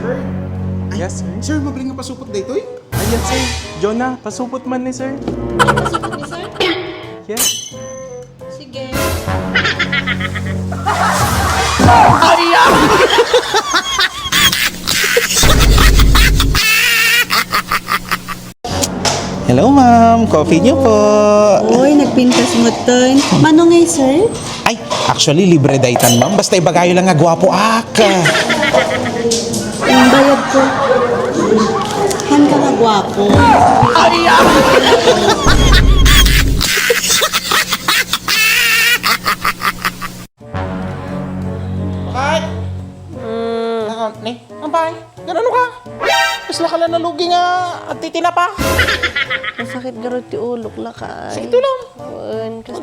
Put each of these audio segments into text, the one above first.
Sir? Yes, sir. Sir, mabili nga pasupot dito eh. Ayan, sir. Jonah, pasupot man ni sir. Pasupot ni sir? Yes. Sige. Hello ma'am, coffee niyo po. Uy, nagpintas mo ton. Mano ngay sir? Ay, actually libre daytan ma'am, basta ibagayo lang nga gwapo aka. Ang bayad ko. Han ka nga gwapo. Bakit? Ni, ang bahay. Ganano ka? Kasla ka lang nalugi nga at titina pa. Nasakit garod ti ulok la kay. Sakit lang.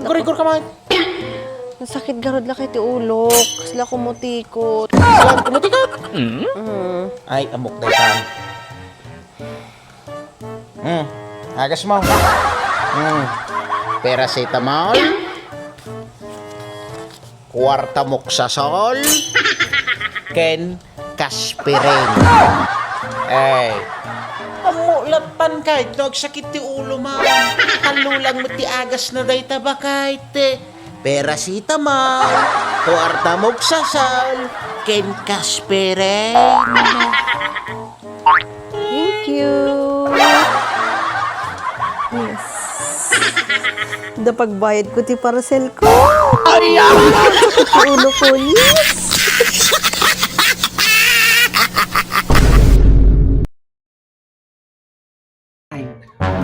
Gurigor ka man. Nasakit garod la kay ti ulok. Kasla kumutikot. Saan kumutikat? Ay, amok daytan. Agas mo. Paracetamol. Kwarta moksasol. Ken Caspirin. Ay. Amulatan kahit nagsakit ti ulo ma. Talulang mo ti agas na dayta ba kahit Paracetamol. Kwarta moksasol. Ken Caspirin. Thank you. Yes. Da pagbayad ko ti parcel ko. Ay! Ti ulo ko, yes.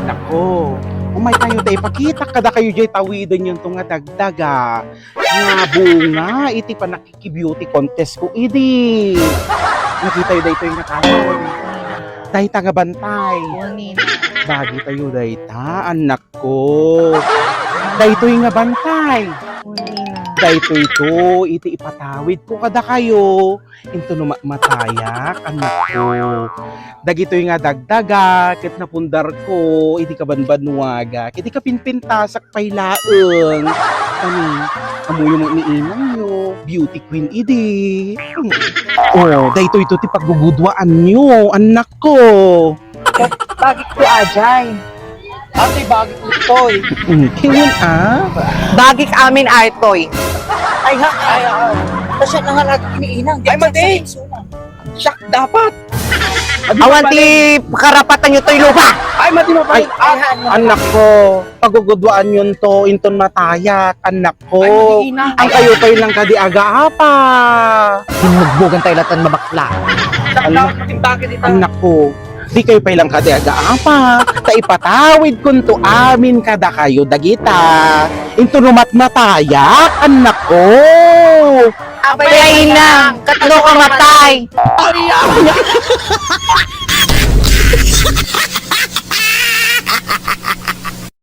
Nako, umay tayo day pakita kada kayo jay tawidan yung tunga dagdaga. Nga bunga, iti pa nakiki-beauty contest ko idi. Nakita yun day ito yung nakaroon. Day nga bantay. Bagi tayo day ta, anak ko. Day ito yung nga bantay. Day ito, iti ipatawid ko kada kayo. Into matayak, anak ko. Dagito yung nga dagdaga, kit napundar ko, iti kabanbanwaga, iti kapinpintasak pailaeng. Kani, amuyo mo iniinang nyo, beauty queen idi. Oh, dahito ito ti paggugudwaan nyo, anak ko. Bagik ko ajay. Ate, bagik ko toy. Kingan Bagik amin ay toy. Ay ha, ay kasi na nga iniinang. Ay, mati. Siyak, dapat. Awan ti karapatan nyo to'y lupa. Ay, mati mo pa. Ay, anak ko, pagugudwaan yun to, inton matayak, anak ko. Ang kayo kayo lang kadiaga apa. Hinugbugan tayo latan mabakla. Anak ko, di kayo pa ilang kadiaga apa. Ta ipatawid kunto amin kada kayo dagita. Into numat matayak, anak ko. Abay na, katlo ka matay.